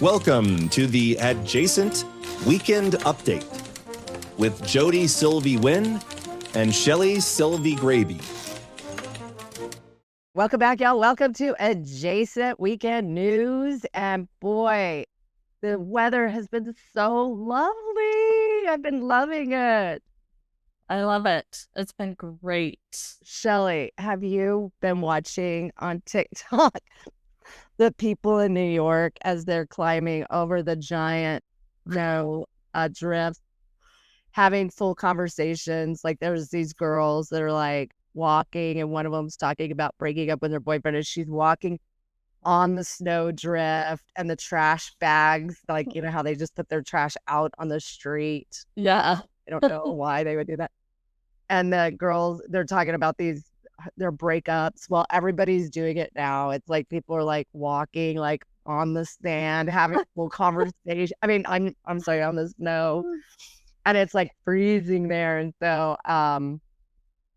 Welcome to the Adjacent Weekend Update with Jody Sylvie Wynn and Shelly Sylvie Grabe. Welcome back, y'all. Welcome to Adjacent Weekend News. And boy, the weather has been so lovely. I've been loving it. I love it. It's been great. Shelly, have you been watching on TikTok the people in New York as they're climbing over the giant drift, having full conversations? Like there's these girls that are like walking, and one of them's talking about breaking up with her boyfriend, and she's walking on the snow drift and the trash bags, like, you know how they just put their trash out on the street. Yeah. I don't know why they would do that. And the girls, they're talking about their breakups. Well, everybody's doing it now. It's like people are like walking like on the sand, having full conversation. I mean, I'm sorry, on the snow. And it's like freezing there. And so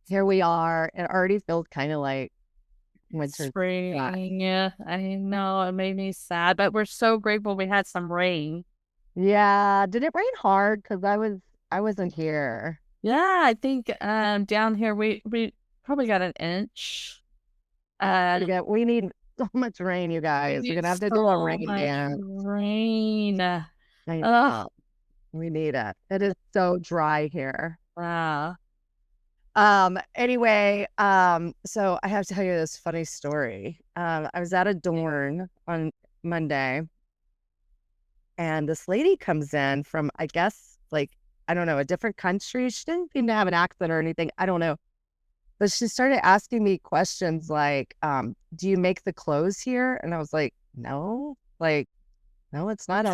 here we are. It already feels kind of like winter. Spring. Yeah, I know. It made me sad, but we're so grateful we had some rain. Yeah. Did it rain hard? Because I wasn't here. Yeah, I think down here we probably got an inch. We need so much rain, you guys. We're gonna have to do a rain dance. Rain. We need it. It is so dry here. Wow. Anyway, so I have to tell you this funny story. I was at a dorm on Monday, and this lady comes in from, I guess, like, I don't know, a different country. She didn't seem to have an accent or anything. I don't know. But she started asking me questions like, do you make the clothes here? And I was like, no, it's not.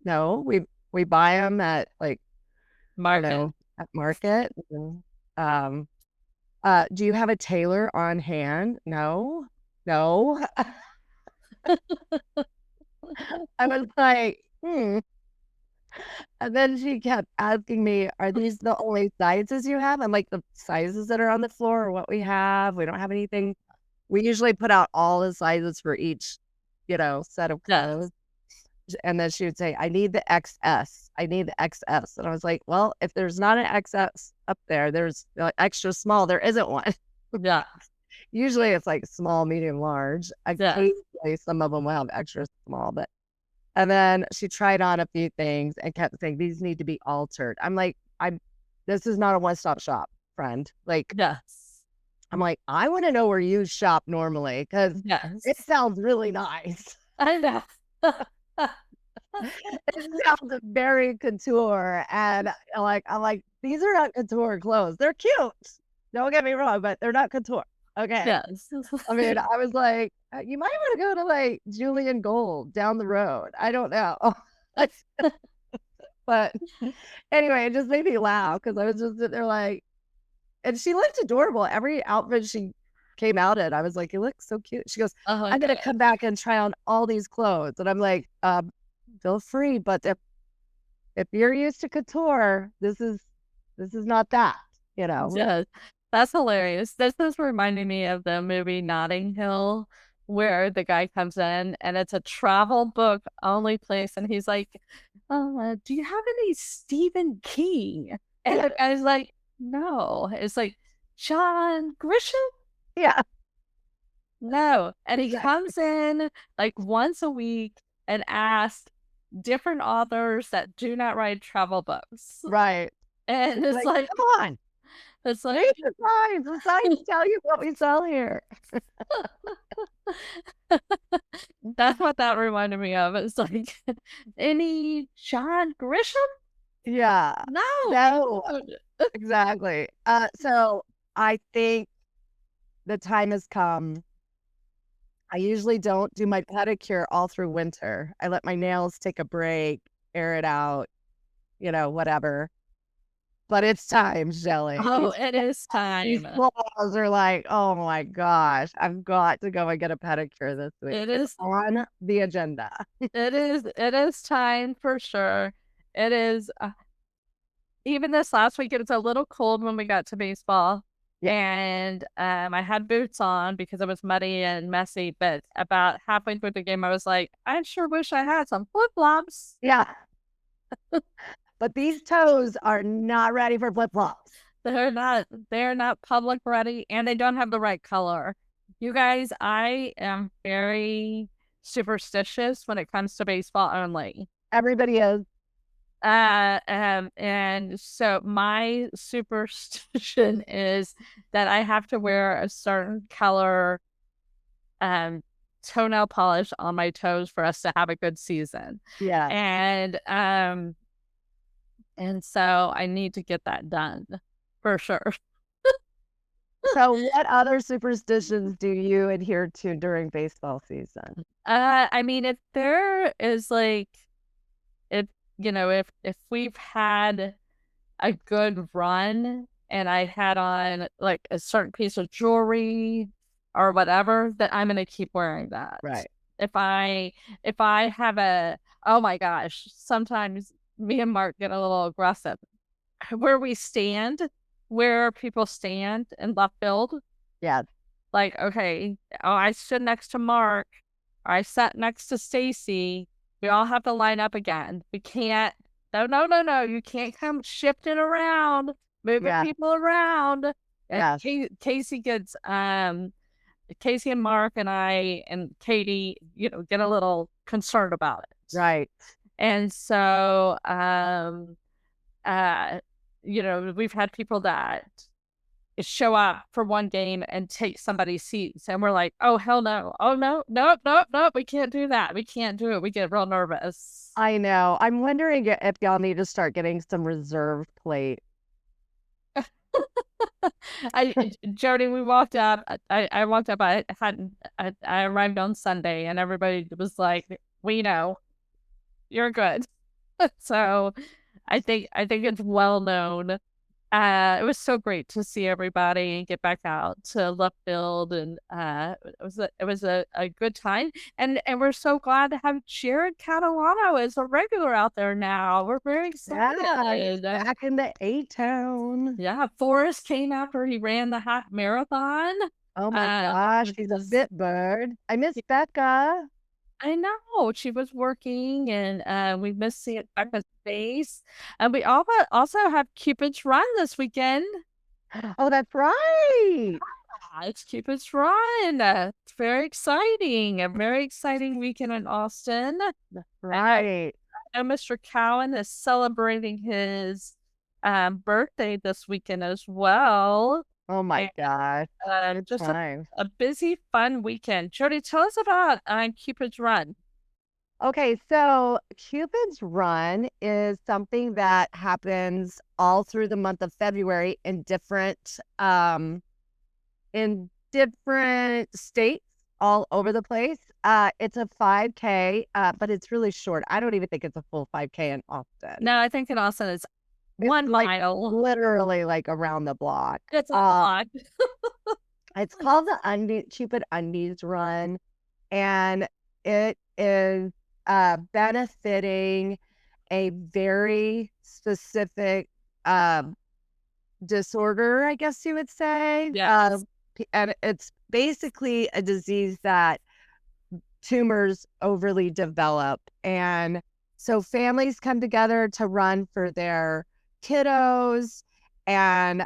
No, we buy them at like, Market. At market. Do you have a tailor on hand? No. I was like, And then she kept asking me, are these the only sizes you have? I'm like, the sizes that are on the floor are what we have. We don't have anything. We usually put out all the sizes for each, set of clothes. And then she would say, I need the XS. I need the XS. And I was like, well, if there's not an XS up there, there's extra small. There isn't one. Yeah. Usually it's like small, medium, large. Occasionally some of them will have extra small, but. And then she tried on a few things and kept saying, these need to be altered. I'm like, this is not a one-stop shop, friend. Like, yes. I'm like, I want to know where you shop normally, because it sounds really nice. I know. It sounds very couture. And I'm like, these are not couture clothes. They're cute. Don't get me wrong, but they're not couture. Okay. Yes. I mean, I was like, you might want to go to like Julian Gold down the road. I don't know. But anyway, it just made me laugh because I was just sitting there like, and she looked adorable. Every outfit she came out in, I was like, you look so cute. She goes, I'm going to come back and try on all these clothes. And I'm like, feel free. But if you're used to couture, this is not that, Yeah. That's hilarious. This is reminding me of the movie Notting Hill, where the guy comes in and it's a travel book only place. And he's like, do you have any Stephen King? And I was like, no. It's like, John Grisham? Yeah. No. And he comes in like once a week and asks different authors that do not write travel books. Right. And it's like come on. It's like, the signs tell you what we sell here. That's what that reminded me of. It's like, any John Grisham? Yeah. No. Exactly. So I think the time has come. I usually don't do my pedicure all through winter. I let my nails take a break, air it out, whatever. But it's time, Shelly. Oh, it is time. These claws are like, oh my gosh, I've got to go and get a pedicure this week. It is on the agenda. It is time for sure. It is. Even this last week, it was a little cold when we got to baseball. And I had boots on because it was muddy and messy. But about halfway through the game, I was like, I sure wish I had some flip flops. Yeah. But these toes are not ready for flip flops. They're not public ready, and they don't have the right color. You guys, I am very superstitious when it comes to baseball only. Everybody is. And so my superstition is that I have to wear a certain color toenail polish on my toes for us to have a good season. Yeah. And so I need to get that done for sure. So what other superstitions do you adhere to during baseball season? I mean, if there is like, if if we've had a good run and I had on like a certain piece of jewelry or whatever, that I'm gonna keep wearing that. Right. If I have oh my gosh, sometimes me and Mark get a little aggressive. Where people stand in left field, Yeah. like, okay, oh, I stood next to Mark, or I sat next to Stacy. We all have to line up again. We can't. No. You can't come shifting around, moving Yeah. people around. And Yes. Casey gets Casey and Mark and I and Katie, get a little concerned about it. Right. And so we've had people that show up for one game and take somebody's seats, and we're like, oh hell no, oh no, we can't do that, we can't do it, we get real nervous. I know. I'm wondering if y'all need to start getting some reserve plate. Jody, we walked up. I walked up. I arrived on Sunday, and everybody was like, "We know, you're good." So, I think it's well known. It was so great to see everybody and get back out to left field, and it was a good time. And we're so glad to have Jared Catalano as a regular out there now. We're very excited. Yeah, back in the A-Town. Yeah, Forrest came after he ran the half marathon. Oh my gosh, he's a fit bird. I miss Becca. I know, she was working, and we missed seeing Becca's face. And we also have Cupid's Run this weekend. Oh, that's right. It's Cupid's Run. It's very exciting. A very exciting weekend in Austin. That's right. And Mr. Cowan is celebrating his birthday this weekend as well. Oh my gosh. Just a busy, fun weekend. Jody, tell us about Cupid's Run. Okay, so Cupid's Run is something that happens all through the month of February in different states all over the place. It's a 5K, but it's really short. I don't even think it's a full 5K in Austin. No, I think in Austin it's 1 mile. Literally like around the block. It's a block. It's called the Cupid Undies Run, and it is benefiting a very specific disorder, I guess you would say. Yes. And it's basically a disease that tumors overly develop. And so families come together to run for their kiddos and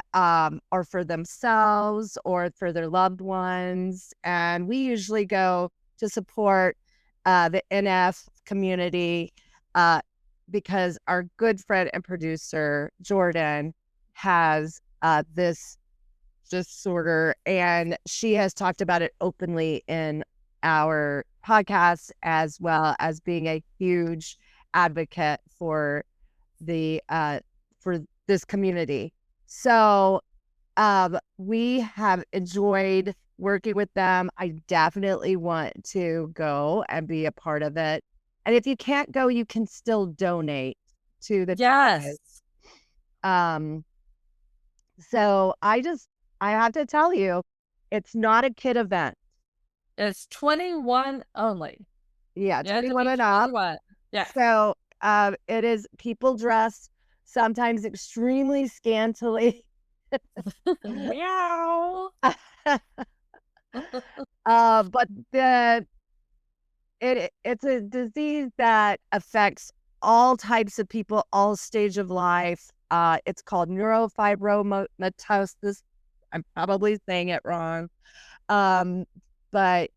or for themselves or for their loved ones. And we usually go to support the NF community because our good friend and producer Jordan has this disorder, and she has talked about it openly in our podcast, as well as being a huge advocate for the for this community. So we have enjoyed working with them. I definitely want to go and be a part of it. And if you can't go, you can still donate to the Yes. So I have to tell you, it's not a kid event. It's 21 only. Yeah, 21 and up. Yeah. So it is people dressed sometimes extremely scantily Meow. But it's a disease that affects all types of people, all stage of life. It's called neurofibromatosis. I'm probably saying it wrong. But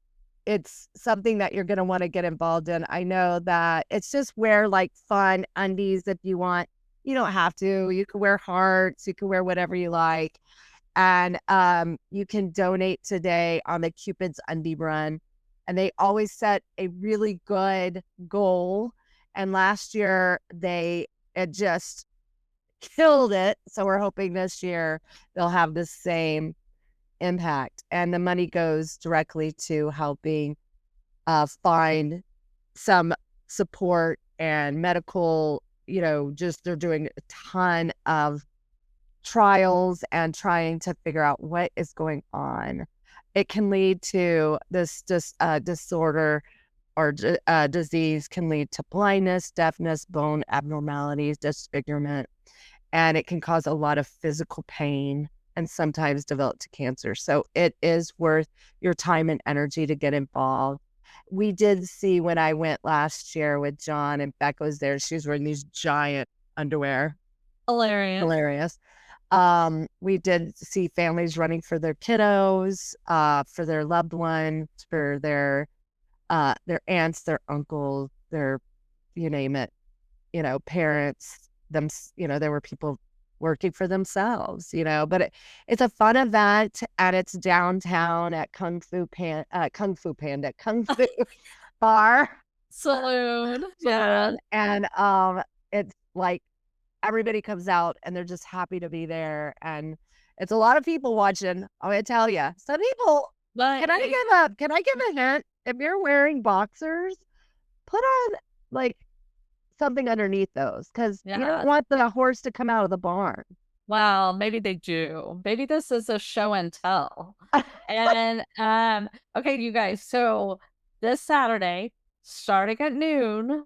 it's something that you're going to want to get involved in. I know that it's just wear like fun undies if you want. You don't have to. You can wear hearts. You can wear whatever you like. And you can donate today on the Cupid's Undie Run. And they always set a really good goal. And last year it just killed it. So we're hoping this year they'll have the same impact. And the money goes directly to helping find some support and medical, just they're doing a ton of trials and trying to figure out what is going on. It can lead to this disorder or disease can lead to blindness, deafness, bone abnormalities, disfigurement, and it can cause a lot of physical pain and sometimes develop to cancer. So it is worth your time and energy to get involved. We did see when I went last year with John and Becca was there, she was wearing these giant underwear. Hilarious. We did see families running for their kiddos, for their loved ones, for their aunts, their uncles, their, you name it, parents, there were people working for themselves, but it's a fun event and it's downtown at Kung Fu Bar Saloon. Yeah. And it's like everybody comes out and they're just happy to be there. And it's a lot of people watching. I'm going to tell you, some people, can I give a hint? If you're wearing boxers, put on like something underneath those because you don't want the horse to come out of the barn. Well, maybe they do. Maybe this is a show and tell. And okay, you guys. So this Saturday, starting at noon,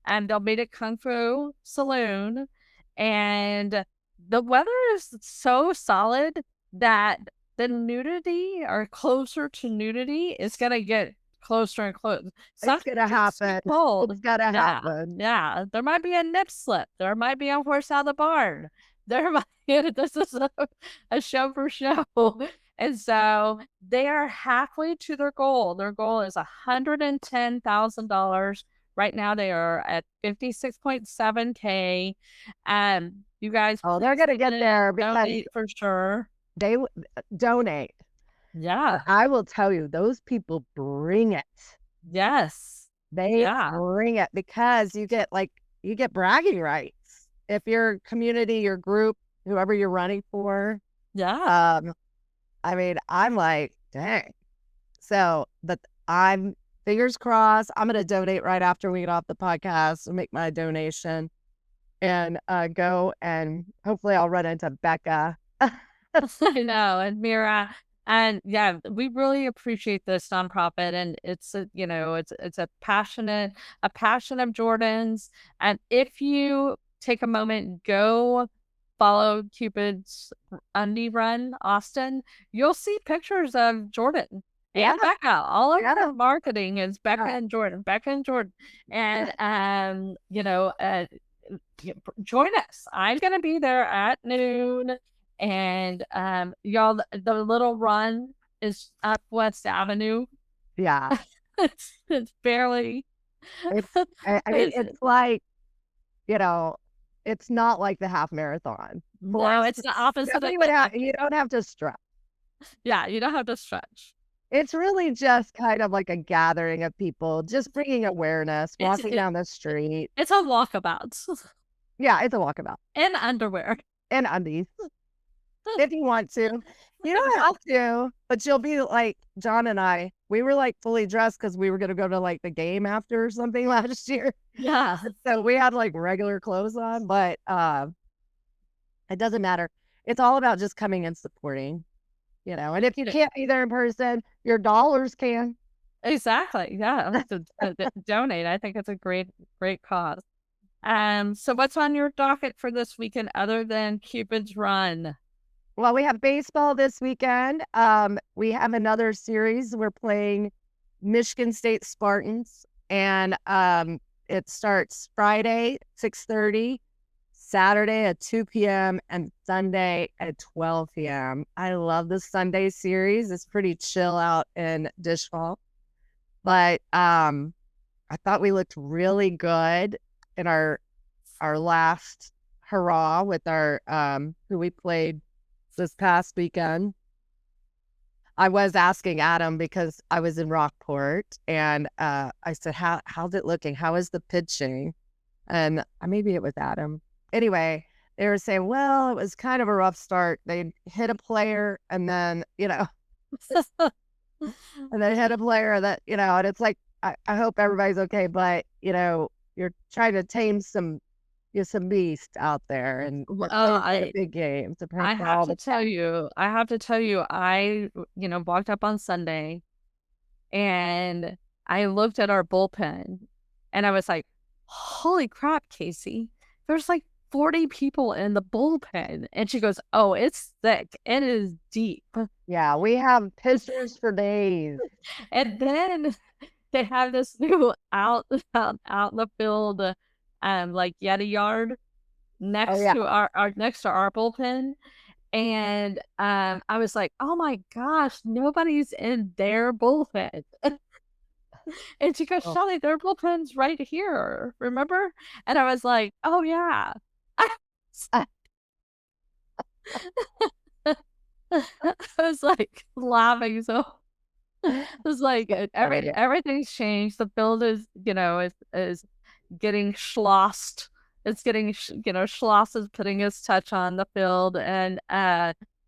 and they'll meet at Kung Fu Saloon, and the weather is so solid that the nudity or closer to nudity is gonna get closer and closer. It's gonna happen. Cold. It's gotta happen. Yeah, there might be a nip slip. There might be a horse out of the barn. There might. This is a show for show. And so they are halfway to their goal. Their goal is $110,000. Right now they are at 56.7K. You guys, they're gonna get there because for sure. They donate. Yeah. I will tell you, those people bring it. Yes. They bring it because you get bragging rights. If your community, your group, whoever you're running for. Yeah. I mean, I'm like, dang. So, but I'm fingers crossed. I'm going to donate right after we get off the podcast and make my donation and go and hopefully I'll run into Becca. I know, and Mira, and yeah, we really appreciate this nonprofit, and it's a passion of Jordan's. And if you take a moment, go follow Cupid's Undie Run Austin, you'll see pictures of Jordan and Becca. All of their marketing is Becca and Jordan, and join us. I'm gonna be there at noon. And y'all, the little run is up West Avenue. Yeah. It's barely. I mean, it's like, it's not like the half marathon. No, it's the opposite. You don't have to stretch. Yeah, you don't have to stretch. It's really just kind of like a gathering of people, just bringing awareness, walking down the street. It's a walkabout. Yeah, it's a walkabout. In underwear. And undies. If you want to. You don't have to, but you'll be like John and I. We were like fully dressed because we were going to go to like the game after or something last year. Yeah. So we had like regular clothes on, but it doesn't matter. It's all about just coming and supporting, and if you can't be there in person, your dollars can. Exactly. Yeah. Donate. I think it's a great cause. So what's on your docket for this weekend other than Cupid's Run? Well, we have baseball this weekend. We have another series. We're playing Michigan State Spartans, and it starts Friday 6:30, Saturday at 2 p.m., and Sunday at 12 p.m. I love the Sunday series. It's pretty chill out in Dishwall, but I thought we looked really good in our last hurrah with our who we played this past weekend. I was asking Adam because I was in Rockport, and I said, how's it looking? How is the pitching? And maybe it was Adam. Anyway, they were saying, well, it was kind of a rough start. They hit a player, and then, and they hit a player that, and it's like, I hope everybody's okay, but, you're trying to tame some beast out there, and we're playing big games. I have to tell you, I walked up on Sunday and I looked at our bullpen and I was like, holy crap, Casey, there's like 40 people in the bullpen. And she goes, oh, it's thick. It is deep. Yeah, we have pitchers for days. And then they have this new out in the field, like Yeti yard next to our bullpen. And I was like, oh my gosh, nobody's in their bullpen. And she goes, Shelly, their bullpen's right here, remember? And I was like, oh yeah. I was like laughing, so it was like everything's changed. The field is, is getting schlossed. It's getting, Schloss is putting his touch on the field, and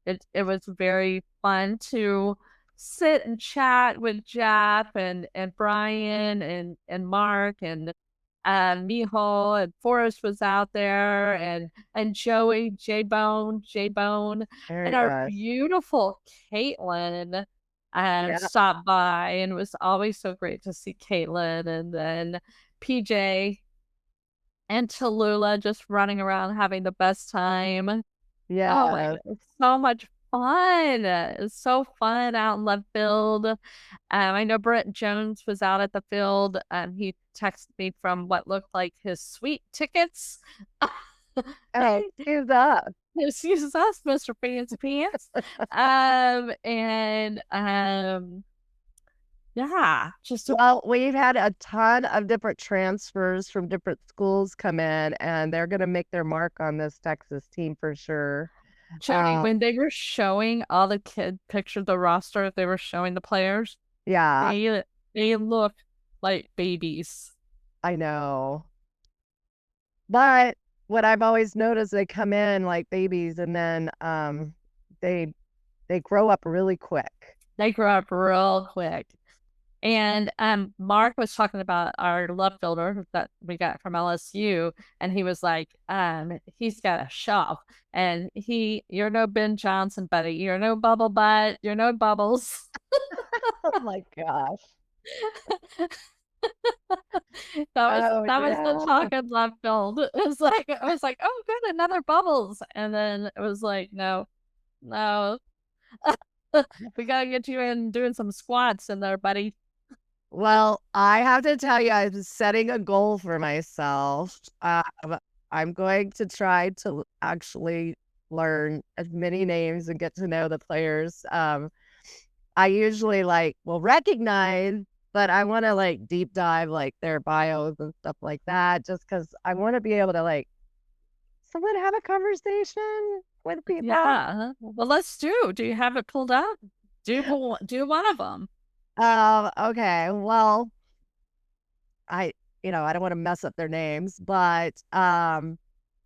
it was very fun to sit and chat with Jeff and Brian and Mark and Mijo, and Forrest was out there, and Joey, J-Bone, and our beautiful Caitlin stopped by, and it was always so great to see Caitlin, and then PJ and Tallulah just running around having the best time. Yeah. Oh my God, it's so much fun. It's so fun out in left field. I know Brett Jones was out at the field. He texted me from what looked like his suite tickets. Oh, excuse us. Excuse us, Mr. Fancy Pants. Yeah, well, we've had a ton of different transfers from different schools come in, and they're going to make their mark on this Texas team for sure. Shody, when they were showing all the kid pictures, the roster, they were showing the players. Yeah, they look like babies. I know. But what I've always noticed, they come in like babies, and then they grow up really quick. They grow up real quick. And Mark was talking about our left fielder that we got from LSU, and he was like, he's got a shelf, and you're no Ben Johnson, buddy. You're no Bubble Butt. You're no Bubbles. Oh my gosh. that was the talk in left field. It was like, I was like, oh good, another Bubbles. And then it was like, no. We gotta get you in doing some squats in there, buddy. Well, I have to tell you, I'm setting a goal for myself. I'm going to try to actually learn as many names and get to know the players. I usually will recognize, but I want to deep dive their bios and stuff like that, just because I want to be able to someone have a conversation with people. Yeah. Well, let's do. Do you have it pulled up? Do one of them. Okay. Well, I don't want to mess up their names, but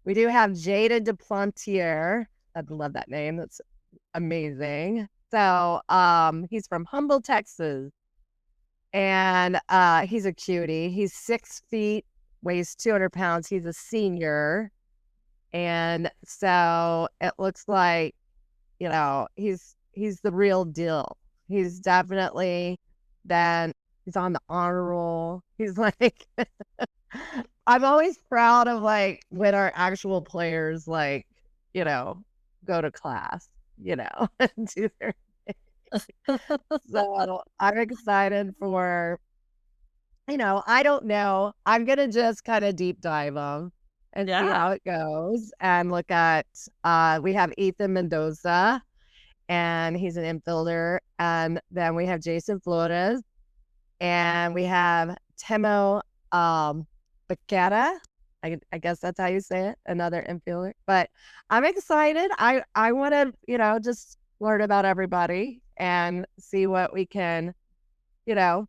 we do have Jada DePlantier. I love that name. That's amazing. So he's from Humble, Texas, and he's a cutie. He's 6 feet, weighs 200 pounds. He's a senior, and so it looks like he's the real deal. He's definitely he's on the honor roll. He's I'm always proud of when our actual players go to class. do their so I'm excited for, I don't know. I'm gonna just kind of deep dive them and see Yeah. how it goes and look at we have Ethan Mendoza and he's an infielder. And then we have Jason Flores and we have Timo Becerra. I guess that's how you say it, another infielder. But I'm excited. I want to, just learn about everybody and see what we can, you know,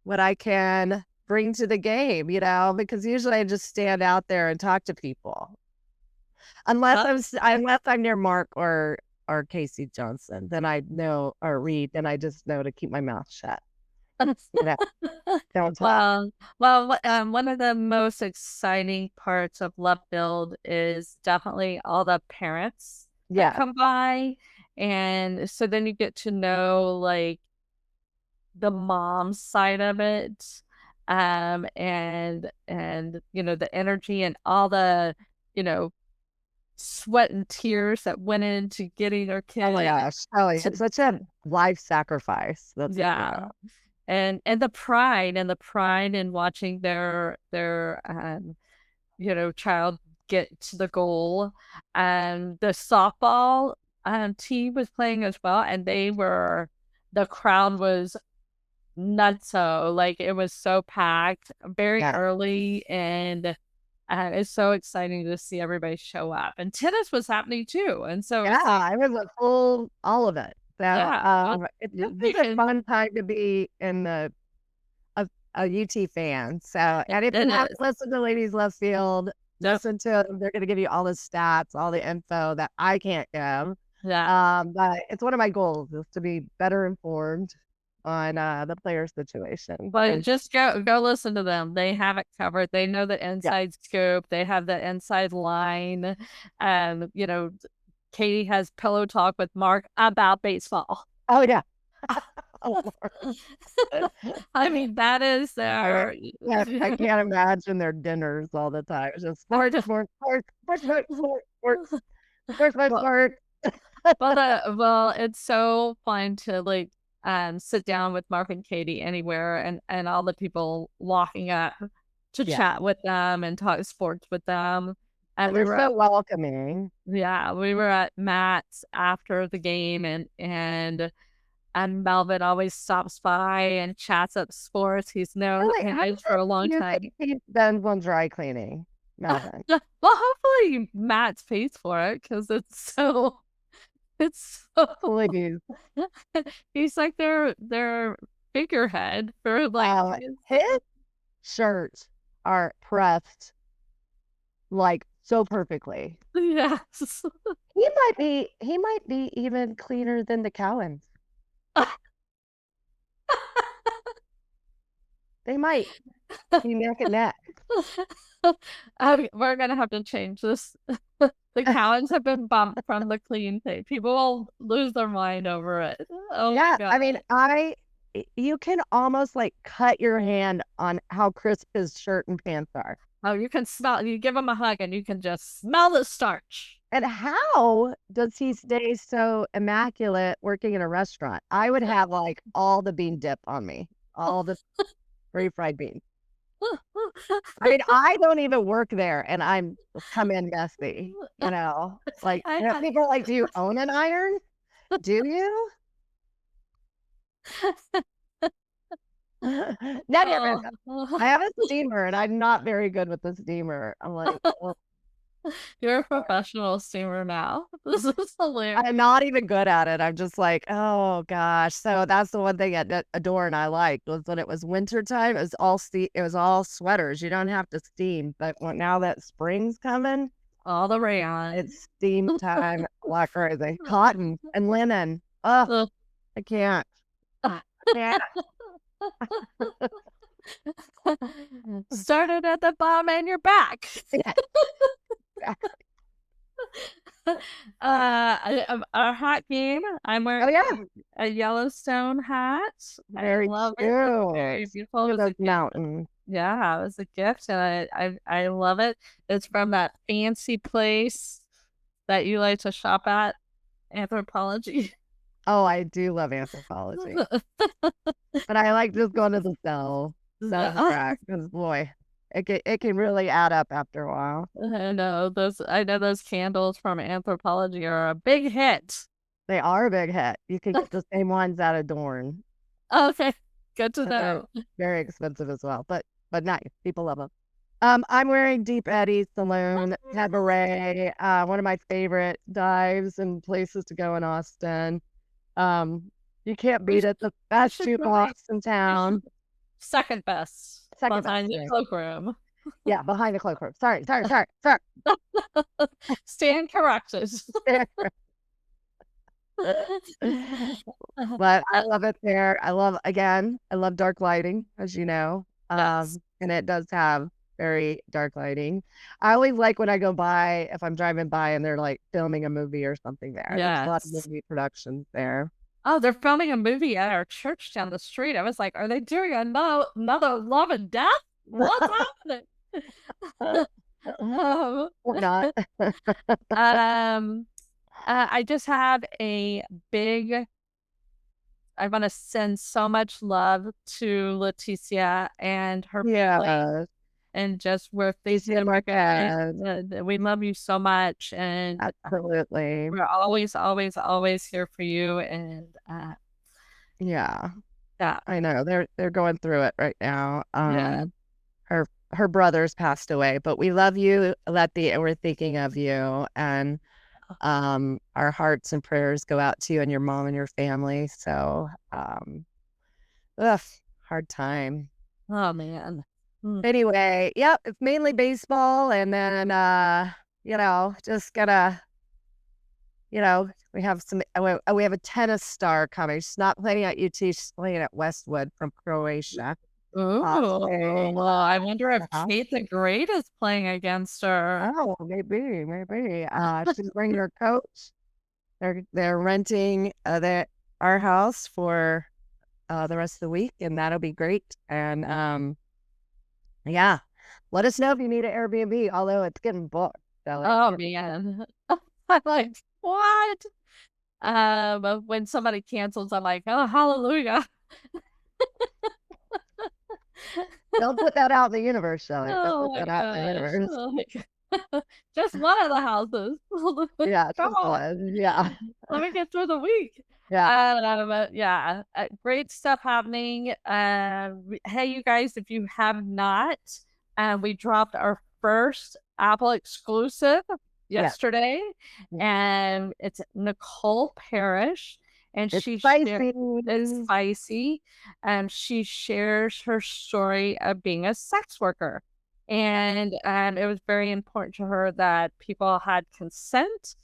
what I can bring to the game, because usually I just stand out there and talk to people. Unless I'm near Mark or Casey Johnson, then I know, or Reed, then I just know to keep my mouth shut. You know, don't talk. One of the most exciting parts of left field is definitely all the parents that Yeah, come by. And so then you get to know like the mom side of it. And the energy and all the, you know, sweat and tears that went into getting their oh my kid gosh, Shelly, to it's such a life sacrifice. yeah. And the pride in watching their child get to the goal. And the softball team was playing as well, and the crowd was nutso, like it was so packed very Yeah, early. And it's so exciting to see everybody show up, and tennis was happening too, and so yeah, it's like, I was a full all of it. So, yeah, it's you, just you a can fun time to be in a UT fan. So, and if it you haven't is. listened to Ladies Left Field, Yep. listen to them. They're going to give you all the stats, all the info that I can't give. Yeah. But it's one of my goals is to be better informed on the player situation. Well, And just go listen to them. They have it covered. They know the yeah, inside scoop. They have the inside line. Katie has pillow talk with Mark about baseball. oh yeah, oh Lord. I mean, that is their I can't imagine their dinners all the time. It's just sports, sports, sports, sports, sports, sports, sports, sports, sports, well, sports. it's so fun to like sit down with Mark and Katie anywhere, and all the people walking up to Yeah, chat with them and talk sports with them. And we they're were so welcoming. Yeah, we were at Matt's after the game, and Melvin always stops by and chats up sports. He's known Really, how him for a long you time. think he's done on dry cleaning, Melvin? Well, hopefully Matt pays for it because it's so Please. he's like their figurehead for like His shirts are pressed like so perfectly. yes. He might be even cleaner than the Cowens. They might be neck and neck. We're gonna have to change this. The Cowens have been bumped from the clean page. People will lose their mind over it. Oh my Yeah, god. I mean, you can almost like cut your hand on how crisp his shirt and pants are. Oh, you can smell. You give him a hug, and you can just smell the starch. And how does he stay so immaculate working in a restaurant? I would have like all the bean dip on me, all the refried beans. I mean, I don't even work there and I'm come in messy, like I had people are like, do you own an iron? Do you? Never. I have a steamer and I'm not very good with the steamer. I'm like, well, You're a professional steamer now. This is hilarious. I'm not even good at it. I'm just like, oh gosh. So that's the one thing at Adore and I liked was when it was winter time, it was all sweaters. You don't have to steam. But now that spring's coming, All the rayon. it's steam time like crazy. Cotton and linen. Oh, Ugh. I can't. Ah. Yeah. Started at the bottom and you're back. A hat game. I'm Oh wearing yeah. a Yellowstone hat. Very I love it. cute. Very beautiful. Look It at was a those gift. mountains. Yeah, it was a gift, and I love it. It's from that fancy place that you like to shop at. anthropology. Oh, I do love anthropology, but I like just going to the cell soundtrack because boy, it can really add up after a while. I know those candles from anthropology are a big hit. They are a big hit. You can get the same ones at Adorn. Okay, good to But they're know. very expensive as well, but nice. People love them. I'm wearing Deep Eddy Saloon Cabaret, one of my favorite dives and places to go in Austin. You can't We beat it. The best should try. jukebox in town. Second best. Second Behind best. the Right. cloakroom. Yeah, behind the cloakroom. Sorry. Stand corrected. But I love it there. I love dark lighting, as you know. Yes. And it does have very dark lighting. I always like when I go by, if I'm driving by and they're like filming a movie or something there. There's a lot of Yes. movie productions there. Oh, they're filming a movie at our church down the street. I was like, are they doing another Love and Death? What's happening? Or not. I just have a big. I want to send so much love to Leticia and her family, Yeah. and just where things Leticia Marquez. we love you so much, and Absolutely. we're always, always, always here for you. And Yeah. yeah, I know. They're going through it right now. yeah. Her brother's passed away, but we love you, Letty, and we're thinking of you. And our hearts and prayers go out to you and your mom and your family. So hard time. Oh man. Anyway, yep, it's mainly baseball, and then just gonna, we have we have a tennis star coming. She's not playing at UT, she's playing at Westwood from Croatia. Oh, well, I wonder if Uh-huh. Kate the Great is playing against her. Oh, maybe. She's bringing her coach. They're renting our house for the rest of the week, and that'll be great. And yeah, let us know if you need an Airbnb, although it's getting booked. So Oh man. I'm like, what? But when somebody cancels, I'm like, oh, hallelujah. don't put that out in the universe, Shelly. Don't Oh put my that out in the gosh. universe. Oh my God. Just one of the houses. Yeah, Come just on. one. Yeah, Let me get through the week. yeah. Great stuff happening. Hey, you guys, if you have not, we dropped our first Apple exclusive yesterday, and it's Nicole Parrish, and It's she spicy. it's spicy, and she shares her story of being a sex worker. And it was very important to her that people had consent,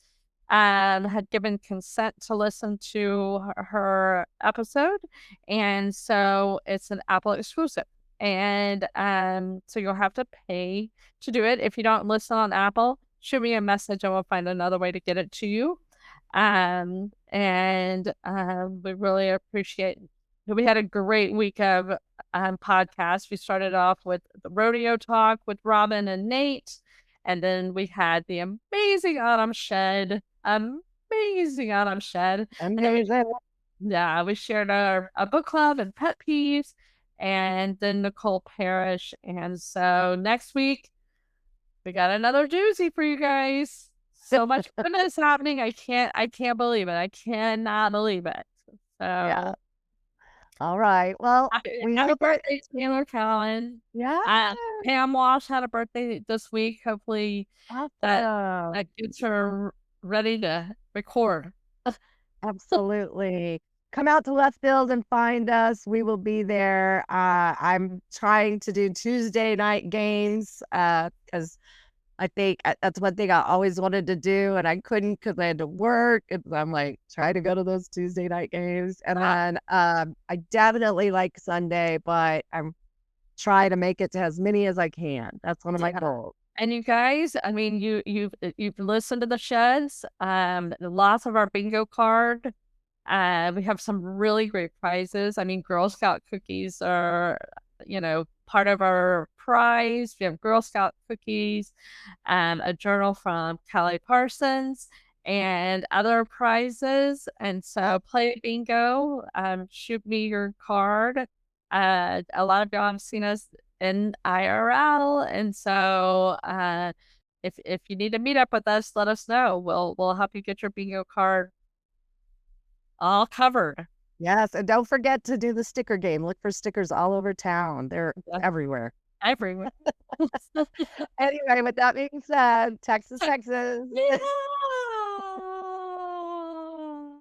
had given consent to listen to her episode. And so it's an Apple exclusive. And so you'll have to pay to do it. If you don't listen on Apple, shoot me a message and we'll find another way to get it to you. We really appreciate it. We had a great week of podcasts. We started off with the rodeo talk with Robin and Nate, and then we had the amazing Autumn Shed. Amazing. Yeah, we shared a book club and pet peeves, and then Nicole Parrish. And so next week we got another doozy for you guys. So much goodness happening. I can't believe it. I cannot believe it. So Yeah. All right. Well, happy birthday, Taylor Cowan. Yeah. Pam Walsh had a birthday this week. Hopefully that gets her ready to record. Absolutely. Come out to Left Field and find us. We will be there. I'm trying to do Tuesday night games because I think that's one thing I always wanted to do, and I couldn't because I had to work. And I'm like, try to go to those Tuesday night games. And then I definitely like Sunday, but I'm trying to make it to as many as I can. That's one of my goals. And you guys, I mean, you've listened to the sheds. Lots of our bingo card. We have some really great prizes. I mean, Girl Scout cookies are, part of our prize. We have Girl Scout cookies, a journal from Callie Parsons, and other prizes. And so play bingo. Shoot me your card. A lot of y'all have seen us in IRL, and so if you need to meet up with us, let us know. We'll help you get your bingo card all covered. Yes, and don't forget to do the sticker game. Look for stickers all over town. They're everywhere. Everywhere. Anyway, with that being said, Texas, Texas. Yeah.